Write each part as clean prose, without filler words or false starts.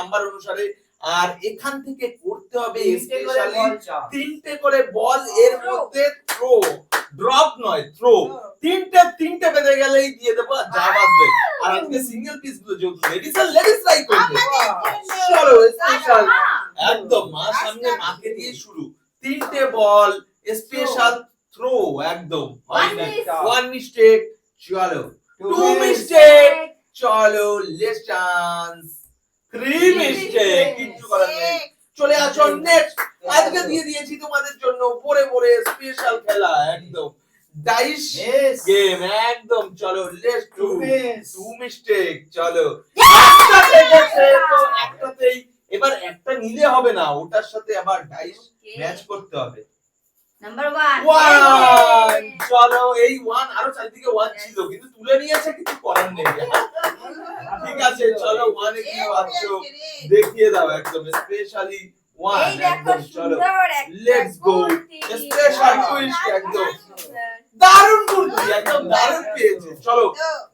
Number অনুসারে। আর এখান থেকে করতে হবে স্পেশালি 3টে করে বল, এর মধ্যে থ্রো, ড্রপ নয় থ্রো। 3টে বেঁধে গেলেই দিয়ে দেবো, যা বাঁধবে। আর আজকে সিঙ্গেল পিস গুলো যেহেতু লেডিস ট্রাই করবে। চলো স্পেশাল একদম মা সামনে, মাকে দিয়ে শুরু। 3টে বল, স্পেশাল থ্রো একদম। 1 মিস্টেক, চলো 2 মিস্টেক, চলো লেটস চান্স, 3 মিস্টেক, কিছু করার নেই। চলে আসো নেক্সট। আজকে দিয়ে দিয়েছি তোমাদের জন্য পরে পরে স্পেশাল খেলা একদম ডাইস গেম একদম। চলো লেটস 2 মিস্টেক, চলো একটা থেকে তো একটাতেই। এবার একটা নিলে হবে না, ওটার সাথে আবার ডাইস ম্যাচ করতে হবে। নাম্বার 1 চলো এই 1 আরো চারদিকে 1 ছিল কিন্তু তুলে নিয়েছে, কিছু করার নেই। ঠিক আছে চলো 1 এ কি পাচ্ছো দেখিয়ে দাও একদম স্পেশালি 1 একদম। চলো লেটস গো স্পেশাল টুইস্ট একদম দারুণ বুদ্ধি, একদম দারুণ পেয়েছে। চলো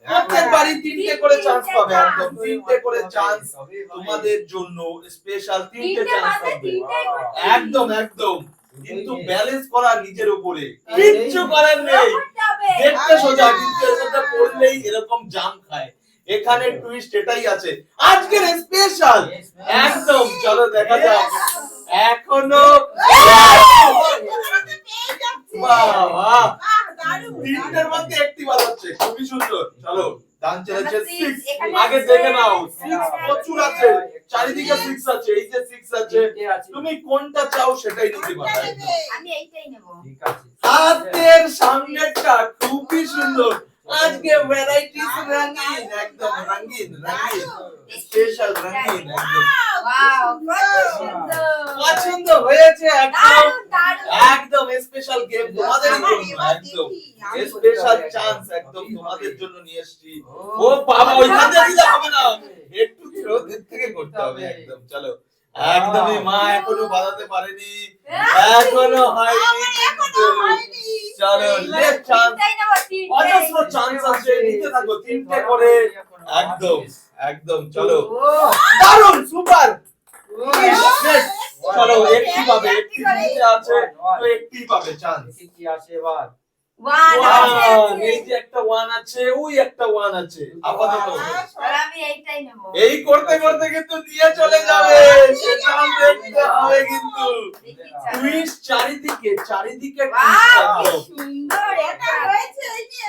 প্রত্যেকবারই 3টে করে চান্স পাবে, একদম 3টে করে চান্স তোমাদের জন্য স্পেশাল 3টে চান্স পাবে একদম একদম। কিন্তু ব্যালেন্স করা নিজের উপরে, কিচ্ছু করার নেই। দেখতে সোজা কিন্তু এর মধ্যে পড়লেই এরকম জাম খায়। এখানে টুইস্ট এটাই আছে আজকের স্পেশাল একদম। চলো দেখা যাক এখনো বাহ 3টের মধ্যে একটি বার হচ্ছে, খুবই সুন্দর। চলো ডান চলেছে 6, আগে দেখে নাও 6 প্রচুর আছে, চারিদিকে 6 আছে, এই যে 6 আছে, তুমি কোনটা চাও সেটাই নিতে পারো। আমি এইটাই নেব। ঠিক আছে, হাতের সামনেটা খুবই সুন্দর। আজকে ভ্যারাইটিস রঙিন একদম, রঙিন রঙিন স্পেশাল রঙিন একদম। ওয়াও কত সুন্দর, পছন্দ হয়েছে একদম দারুণ। একদম স্পেশাল গেম তোমাদের জন্য একদম স্পেশাল চান্স একদম তোমাদের জন্য নিয়ে এসেছি। ও বাবা ওইখান থেকে দিলে হবে না, একটু থ্রো দিক থেকে করতে হবে একদম। চলো একদমই মা এখনো বাজাতে পারেনি, এখনো হয়নি কিন্তু। চলো লেট চান্স, অজস্র চান্স আছে, নিতে থাকো 3টে করে একদম একদম। চলো দারুণ সুপার। চলো একটি পাবে, একটি নিচে আছে তো একটি পাবে চান্স। কি আসে এবার? 1 এই যে একটা 1 আছে, ওই একটা 1 আছে আপাতত। আমি এইটাই নেব। এই করতে করতে কিন্তু দিয়ে চলে যাবে, সেটাও দেখতে হবে কিন্তু। টুইস্ট চারিদিকে চারিদিকে ওয়াও সুন্দর এটা হয়েছে, এই যে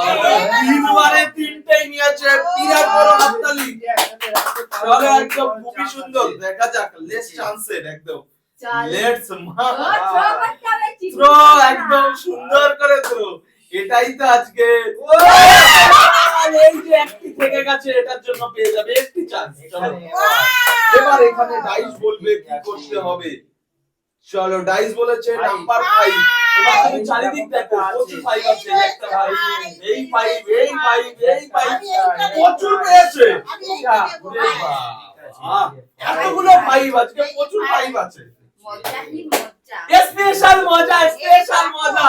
চলো 3বারে 3টাই নিয়েছে, বিরাট বড় হাততালি। চলো একদম খুবই সুন্দর, দেখা যাক লেটস চান্সের একদম। লেটস থ্রো একদম সুন্দর করে থ্রো, এটাই তো আজকে। এই যে একটি থেকে গেছে, এটার জন্য পেয়ে যাবে একটি চান্স। চলো এবার এখানে ডাইস বলবে কি করতে হবে। চলো ডাইস বলেছে নাম্বার 5। এবার তুমি চারিদিক দেখো, প্রচুর 5 আছে, একটা 5, এই 5, এই 5, এই 5, প্রচুর পেয়েছে। এতগুলো 5 আজকে, প্রচুর 5 আছে। মজা কি মজা, স্পেশাল মজা, স্পেশাল মজা,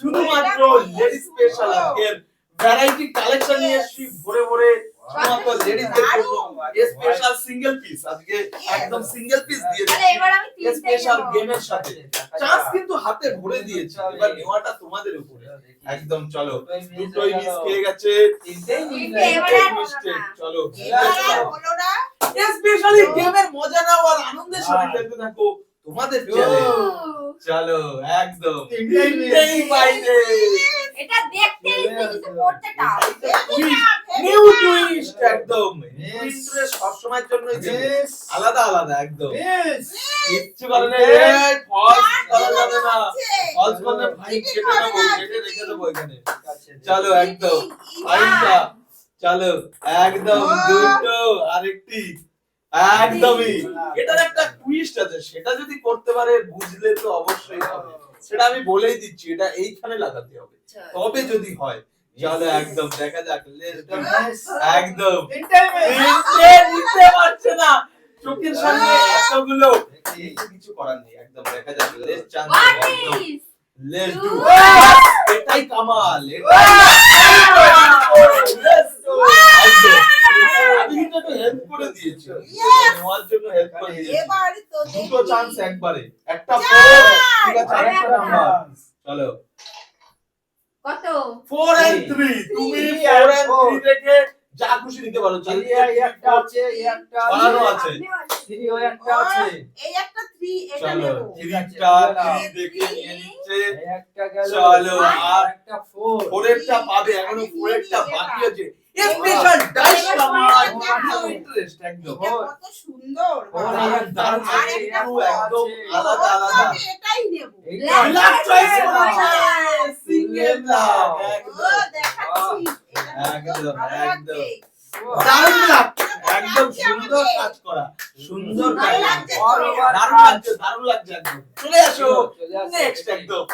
শুধুমাত্র লেডিস স্পেশাল। আজকের ভ্যারাইটি কালেকশন নিয়ে এসেছি ভরে ভরে, শুধুমাত্র লেডিসদের জন্য স্পেশাল সিঙ্গেল পিস। আজকে একদম সিঙ্গেল পিস দিয়ে আরে এবার আমি দিচ্ছি স্পেশাল গেমের সাথে। চান্স কিন্তু হাতে ভরে দিয়েছি, এবার নেওয়াটা তোমাদের উপরে একদম। চলো দুটোই মিস খেয়ে গেছে, মিস্টেক। চলো স্পেশালি গেমের মজা নাও আর আনন্দের সাথে খেলতে থাকো তোমাদের চ্যালেঞ্জ। চলো একদম তিনটেই বাইরে, এটা দেখতে কিন্তু পড়তে টাও। নিউ টুইস্ট একদম। ইন্টারেস্ট সব সময়ের জন্যই দেবে, আলাদা আলাদা একদম। কিচ্ছু করে না, ফলস করা যাবে না, ফলস করলে ফাইন কেটে নেবো, কেটে রেখে দেবো এখানে। চলো একদম ফাইনটা, চলো একদম দুটো আরেকটি একদমই। এটার একটা টুইস্ট আছে, সেটা যদি করতে পারে বুঝলে তো অবশ্যই হবে, সেটা আমি বলেই দিচ্ছি, এটা এইখানে লাগাতে হবে তবে যদি হয়। চলো একদম দেখা যাক, একদম নিতে পারছে না চোখের সামনে এতগুলো, কিছু করার নেই একদম। দেখা যাক লেটস চান্স, একদম লেটস ডু, এটাই কামাল, এটাই আমি কিন্তু একটু হেল্প করে দিয়েছে Yes! নেওয়ার জন্য হেল্প করে দিয়েছে এবার তো দেখি দুটো চান্স একবারে একটা চার! 4 ঠিক আছে আরে আরেকটা একটা। নাম্বার চলো কত 4 and 3 তুমি 3 4 and and 4 3 থেকে যা খুশি নিতে পারো চলো একটা আছে এই একটা বানানো আছে। আপনিও আছে 3 ও একটা আছে এই একটা 3 এটা চলো নেব 3টা 3 দেখে নিয়ে নিচ্ছে এই একটা গেল চলো, আর একটা 4 ফোরেরটা পাবে এখনো আরে ফোরেরটা নিয়ে বাকি এটা। আছে স্পেশাল ডাইস এবার আমার দেখো। ইন্টারেস্ট একদম এটা কত সুন্দর দারুণ, দারুণ আর আছে, একটা একটু four একদম আছে। আলাদা আলাদা আমি এটাই নেব এইটা ব্ল্যাক চয়েস এটা। করেছে সিঙ্গেল ব্ল্যাক ও একদম দেখাচ্ছি এটা একদম, ভালো লাগবে। দারুণ ব্ল্যাক এটা একদম লাগছে সুন্দর আমাকে। কাজ করা সুন্দর ভালো কাজ লাগছে তো। দারুণ লাগছে একদম চলে আসো চলে আসো, নেক্সট একদম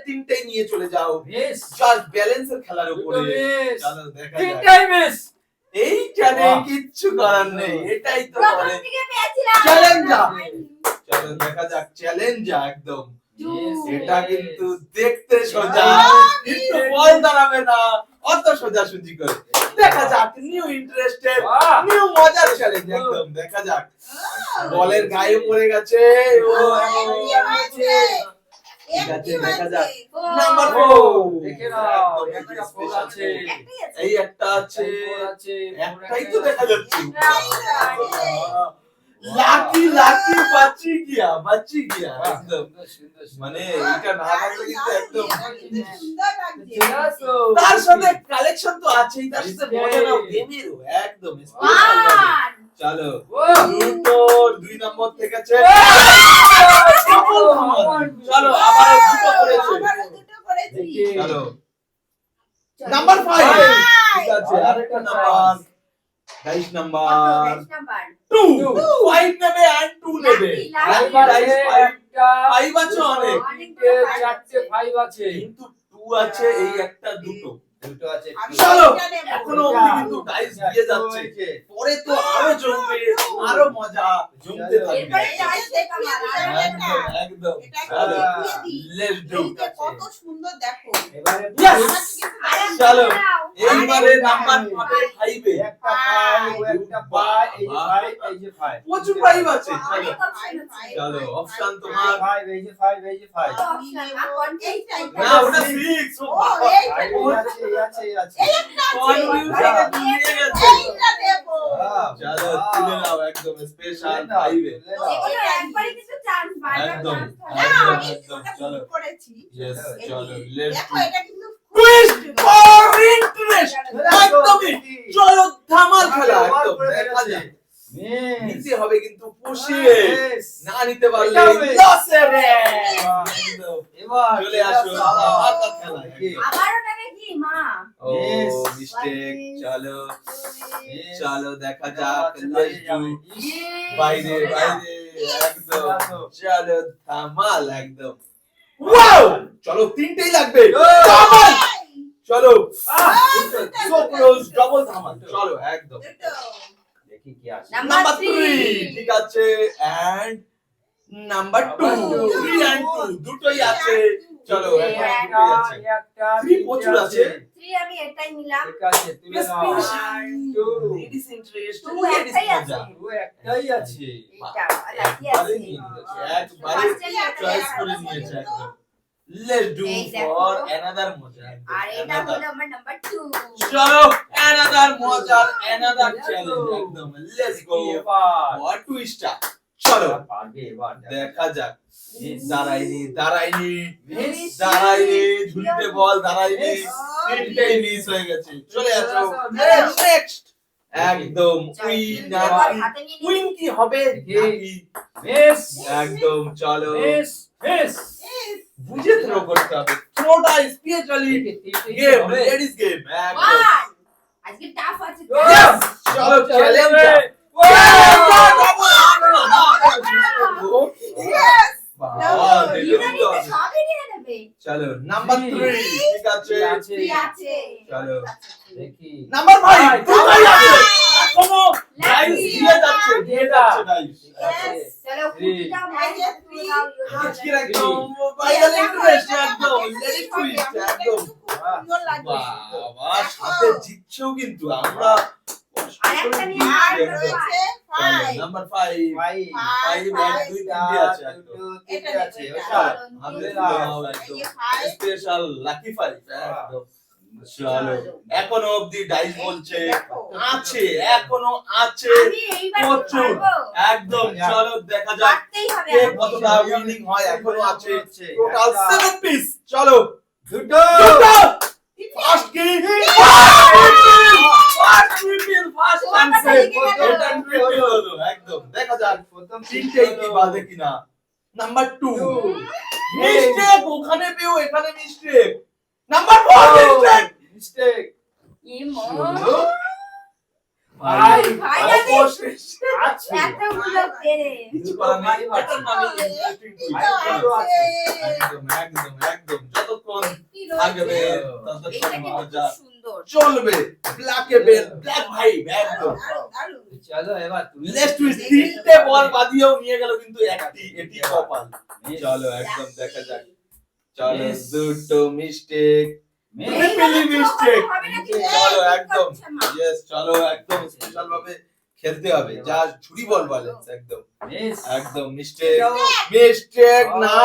তিনটে নিয়ে চলে যাও মিস জাস্ট ব্যালেন্সের খেলার দুটো উপরে মিস চলো দেখা যাক তিনটাই মিস এইখানে বাহ। কিচ্ছু করার নেই এটাই তো প্রথম বলে দিকে পেয়েছিলাম চ্যালেঞ্জার চলো দেখা যাক চ্যালেঞ্জার একদম Yes, এটা yes. কিন্তু দেখতে সোজা বাহ, কিন্তু বল দাঁড়াবে না অত সোজাসুজি করে দেখা যাক নিউ ইন্টারেস্টেড বাহ। নিউ মজার চ্যালেঞ্জ একদম দেখা যাক বলের গায়ে পড়ে গেছে ও কি হয়েছে? ঠিক আছে, কি দেখা হয়েছে? যাক। Four. Number Four. 4 দেখে নাও, একটা four আছে। একটাই আছে। এই একটা আছে Four আছে, একটাই তো দেখা যাচ্ছে Wow. লাকি লাকি বাঁচি গিয়া বাহ, একদম সুন্দর, সুন্দর, সুন্দর। মানে এটা না থাকলে কিন্তু একদম এটা কিন্তু সুন্দর লাগছে। চলে আসো। তার সাথে কালেকশন তো আছেই তার সাথে Yes. মজা নাও গেমেরও একদম স্পেশাল ভাবে One. চলো Wow. দুটো 2 নম্বর থেকে আছে Wow. চলো আবার দুটো করেছে আবারও দুটো করেছি। দেখি। চলো নাম্বার 5 Five. ঠিক আছে আরেকটা নাম্বার 22 নাম্বার Next number. 2 5 নেবে আর 2 নেবে Five Lucky আছে, dice five। একটা, 5 আছে অনেক তিনটে, চারটে, five আছে। কিন্তু 2 আছে এই একটা দুটো দুটো আছে, আমি চলো এটা নেব। এখনো অবধি কিন্তু ডাইস দিয়ে যাচ্ছে পরে তো আরো জমবে আরো মজা জমতে থাকবে এরপরে এটা dice দেখিয়ে আমার, দিলাম এটা। একদম এটা একটু চলো দেখিয়ে দিই। লেটস ডু এইটা কত সুন্দর দেখো। এবারে Yes! আমার কিন্তু দারুণ চলো লাগছে। এইবারে নাম্বার পাবে 5 এ একটা five, ও একটা five, এই যে five, এই যে five। প্রচুর 5 আছে চলো অনেক option Five, আছে। five, চলো five, অপশন five, তোমার five, এই যে five, এই যে five। আমি নেব এইটাই। না ওটা 6 ও এইটা Five, এই আছে, এই আছে, এই আছে। এইটা আছে। কনফিউশনে দিয়ে গেছে এইটা নেব। Wow, চলো wow. তুলে নাও একদম স্পেশাল তুলে নাও, 5 এ তুলে নাও। যেকোনো একবারই কিন্তু চান্স একদম। না একদম, আমি একদম, ওটা চলো। ভুল করেছি। ইয়েস এই চলো যে, লেটস দেখো এটা কিন্তু টুইস্ট ফর ইন্টারেস্ট একদমই চলো ধামাল খেলা একদম দেখা যাক Miss. নিতে হবে কিন্তু পুষিয়ে Yes. না নিতে পারলে এটা হবে। লসে রে বাহ। একদম এবার চলে আসো ধামাকা খেলা একদম আবারও টাকা কি মা ও Yes. মিস্টেক চলো Yes. চলো দেখা যাক আচ্ছা, লেটস ডু বাইরে বাইরে একদম চলো ধামাল একদম ওয়াও চলো তিনটেই লাগবে ধামাল চলো সো ক্লোজ ডাবল ধামাল চলো একদম দুটো। দেখি কি আছে নাম্বার 3 ঠিক আছে এন্ড নাম্বার 2 Number 3 and 2 দুটোই আছে চলো এই এখন একটা, দুটোই আছে এই একটা, 3 প্রচুর আছে আমি এটাই নিলাম ঠিক আছে তুলে নাও special One, two. Ladies interest Two একটাই আছে। মজা একটাই আছে এটা একবারে নিয়ে নিয়েছে, একবারে চয়েস করে নিয়েছে একদম লেটস ডু এই দেখো। ফর অ্যানাদার মজা একদম, আর এটা another। হলো আমার নাম্বার 2 চলো অ্যানাদার মজার অ্যানাদার চ্যালেঞ্জ একদম লেটস গো এবার ফর টুইস্টার চলো পারবে এবার দেখা যাক Yes. দাঁড়াইনি Yes. দাঁড়াইনি ঝুলিতে বল দাঁড়াইনি Yes. তিনটেই মিস হয়ে গেছে চলে আসো Next. নেক্সট একদম কুইন এবার হাতে নিয়ে কুইন কি হবে দেখি। নাকি মিস একদম চলো মিস মিস বুঝে থ্রো করতে হবে থ্রোটা স্পেশালি গেম লেডিস গেম একদম ওয়ান আজকে টাফ আছে Yes! চলো চ্যালেঞ্জ Yes! সবই নিয়ে নেবে চলো নাম্বার 3 ঠিক আছে আছে কি আছে? চলো দেখি নাম্বার 5 Five, দুটোই আছে এখনো Lucky ডাইস দিয়ে যাচ্ছে ডাইস Yes! চলো Three. কুটিটাও I get three. আজকের একদম ভাইরাল ইন্টারেস্ট একদম লেডিস টুইস্ট একদম সুন্দর লাগবে। বাবা সাথে জিতছেও কিন্তু আমরা আরেকটা নিয়ে আর আর রয়েছে 5 নাম্বার 5 ভাই 5 1 2 3 আছে একদম তিনটে আছে এটা ওটা হাতে এই নাও যে একদম 5 স্পেশাল লাকি 5 একদম চলো এখনো অবধি ডাইস বলছে আছে এখনো আছে আমি এইবার প্রচুর পারবো একদম চলো দেখা যাক পারতেই হবে কে আমাকে। কতটা উইনিং হয় এখনো আছে টোটাল একটা, 7 পিস চলো দুটো ফার্স্ট কি ফার্স্ট ট্রিপল ফার্স্ট চান্সে এটা ট্রিপল হলো একদম দেখা যাক প্রথম তিনটেই কি বাজে কিনা নাম্বার 2 মিস্টেক ওখানে পেও এখানে মিস্টেক নাম্বার 4 মিস্টেক মিস্টেক কি মো ভাই ভাই আমি অবশেষ আছে এতগুলো পেরে কিছু করার নেই এটার নামই ইন্টারেস্টিং একদম একদম একদম যতক্ষণ থাকবে ততক্ষণ মজা চলবে ব্ল্যাক বেল ব্ল্যাক ভাই একদম চলো এবার তুমি লেটস টুইস্ট তিনটে বল বাদিয়েও নিয়ে গেল কিন্তু একটি এটি কপাল চলো একদম দেখা যাক চলো Yes. দুটো মিস্টেক মিস ট্রিপলি মিস্টেক চলো একদম ইয়েস চলো একদম স্পেশাল ভাবে খেলতে হবে যা ছুরি বল ব্যালেন্স একদম মিস একদম মিস্টেক মিস্টেক না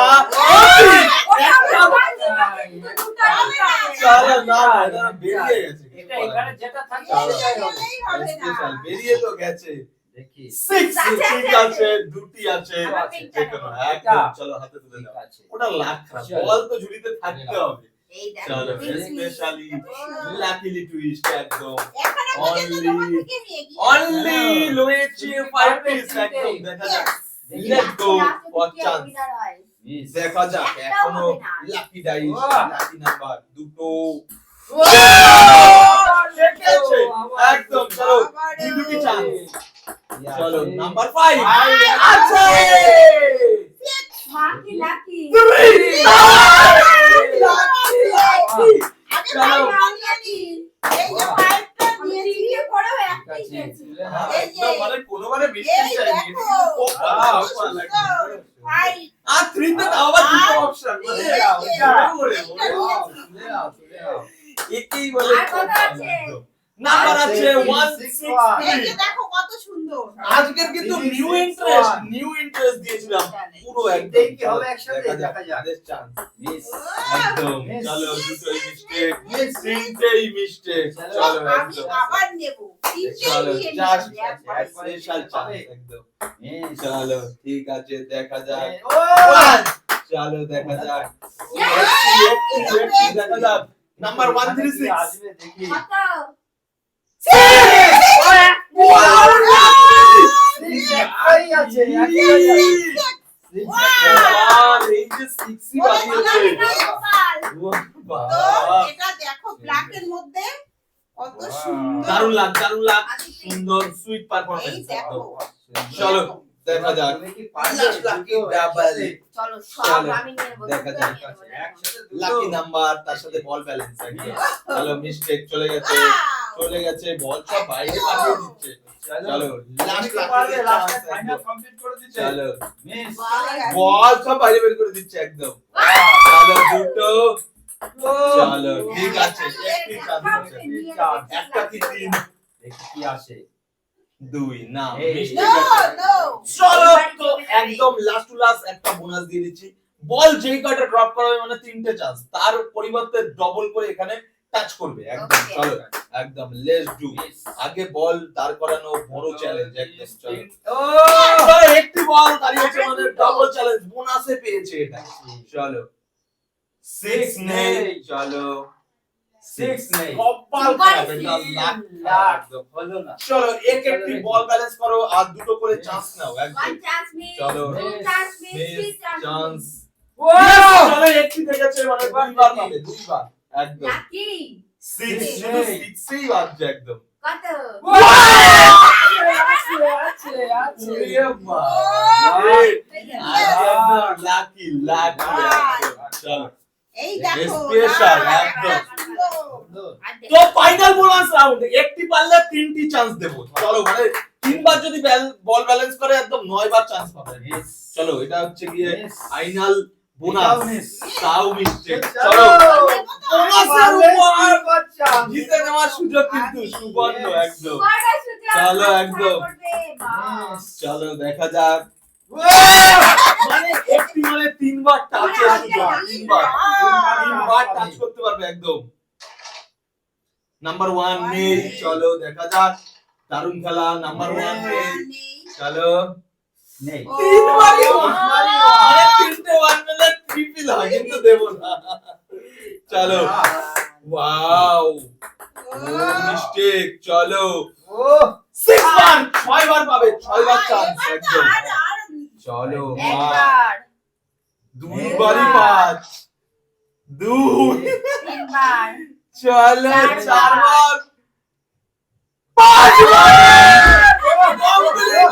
চলো না এটা বেরিয়ে গেছে এটা এখানে যেটা থাকে চলো। সেটাই হবে স্পেশাল বেরিয়ে তো গেছে দেখি 6 ঠিক আছে দুটি আছে আমার পিনটা যেকোনো নেবো। একদম চলো হাতে তুলে ঠিক দাও আছে ওটা লাখ খারাপ চলো। বল তো ঝুড়িতে থাকতে হবে এই দেখো চলো পিস স্পেশালি লাকিলি টুইস্ট একদম এখনো পর্যন্ত তোমার থেকে নিয়ে গিয়ে অনলি রয়েছে 5 পিস একদম দেখা যাক let's go for chance miss দেখা যাক একটাও এখনো হবে না। লাকি ডাইস বাহ। লাকি নাম্বার দুটো Wow! লেগেছে একদম চলো বাবারে। দুটি চান্স চলো আছে। নাম্বার 5 Five আছে লাকি লাকি লাকি আগে চলো। ভাই আমি আনি এই যে পাইপটা নিয়েছি দিয়ে পড়ো ঠিক একটাই আছে, নিয়েছি তুলে নাও। এই যে, একদম মানে কোনোবারে মিস্টেক এই চাইনি দেখো। ভাই আর 3 তে তাও আবার দুটো অপশন এই মানে যে, ওরে এইটা ওরে Wow, নিয়েছি। তুলে নাও, তুলে নাও। একেই বলে আর কত আছে? নাম্বার আছে আছে 361 এই যে 163 দেখো কত সুন্দর আজকের কিন্তু 361 নিউ ইন্টারেস্ট দিয়েছিলাম পুরো একদম তিনটেই কি হবে একসাথে? দেখা যাক। আমাদের চান্স মিস একদম Miss. চলো দুটোই মিস্টেক তিনটেই মিস্টেক চলো আমি একদম আবার নেব তিনটেই চলো নিয়ে জাস্ট নিয়েছি একবার। স্পেশাল চান্স একদম মিস চলো ঠিক আছে দেখা যাক ও চলো দেখা যাক Yes! দেখা যাক নাম্বার 136 আসবে দেখি কত? একটাই আছে একটাই আছে আর এই যে 6 বানিয়েছে তো এটা দেখো ব্ল্যাক এর মধ্যে কত Wow. সুন্দর দারুণ লাগ সুন্দর সুইট এই পারফরম্যান্স দেখো চলো দেখা যাক তুমি কি পারবে? Last lucky double. চলো সব চলো, আমি নিয়ে নেবো দেখা দুটো যাক। নিয়ে নেবো, দেখো। একসাথে দুটো। লাকি নাম্বার তার সাথে বল ব্যালেন্স একদম চলো মিস্টেক চলে গেছে Wow! চলে গেছে বল সব বাইরে পাঠিয়ে দিচ্ছে চলো লাস্ট তুমি কি পারবে? Last লাকি final complete করে দিতে। চলো মিস Wow! বল সব বাইরে বের করে দিচ্ছে একদম চলো দুটো চলো ঠিক আছে একটি চান্স আছে একটা কি তিন দেখি কি আসে দুই না এই। মিস্টেক No, আছে no! চলো তো একদম লাস্ট টু লাস্ট একটা বোনাস দিয়ে দিচ্ছি বল যেই কয়টা ড্রপ করা হবে মানে তিনটে চান্স তার পরিবর্তে ডবল করে এখানে টাচ করবে একদম Okay. চলো একদম লেটস ডু মিস আগে বল দাঁড় করানো বড় চ্যালেঞ্জ একদম চলো ও চলো, একটি বল দাঁড়িয়েছে মানে ডাবল চ্যালেঞ্জ বোনাসে পেয়েছে এটা চলো 6 নেই চলো 6 নেই কপাল খারাপ এটা লাখ লাখ একদম হলো না চলো একটি বল ব্যালেন্স করো আর দুটো করে চান্স নাও একদম One chance miss, চলো। two chance miss, three miss chance chance Wow! চলো একটি থেকেছে মানে দুইবার পাবে দুইবার একদম Lucky! 6 শুধু 6 এই বাজছে একদম কত? আছে আছে আছে ওরে মা Wow! একদম লাকি লাকি চলো এই দেখো Special, না, একদম। সুন্দর। আর তো দেখো, ফাইনাল বোনাস রাউন্ড একটি পারলে তিনটি চান্স দেবো চলো মানে তিনবার যদি বল ব্যালেন্স করে একদম 9 বার চান্স পাবে মিস চলো এটা হচ্ছে গিয়ে Yes. ফাইনাল এটাও বোনাস miss। তাও মিস্টেক চলো। চলো বোনাসের উপর বাচ্চা জিতে নেওয়ার সুযোগ কিন্তু সুবর্ণ একদম কয়টা সুযোগ? চলো একদম বাহ। চলো দেখা যাক মানে একটি মানে তিনবার টাচ তিনবার টাচ করতে পারবে একদম নাম্বার 1 নেই চলো দেখা যাক দারুণ খেলা নাম্বার 1 নেই চলো নেই তিনবারই ও, মানে তিনটে 1 মিলে ট্রিপল হয় কিন্তু দেব না চলো ওয়াও মিস্টেক চলো ও 6 বার 6 বার পাবে 6 বার চান্স একদম চলো একবার, দুইবারই 5 দুই তিনবার, চলো চারবার। 4 বার 5 বার কমপ্লিট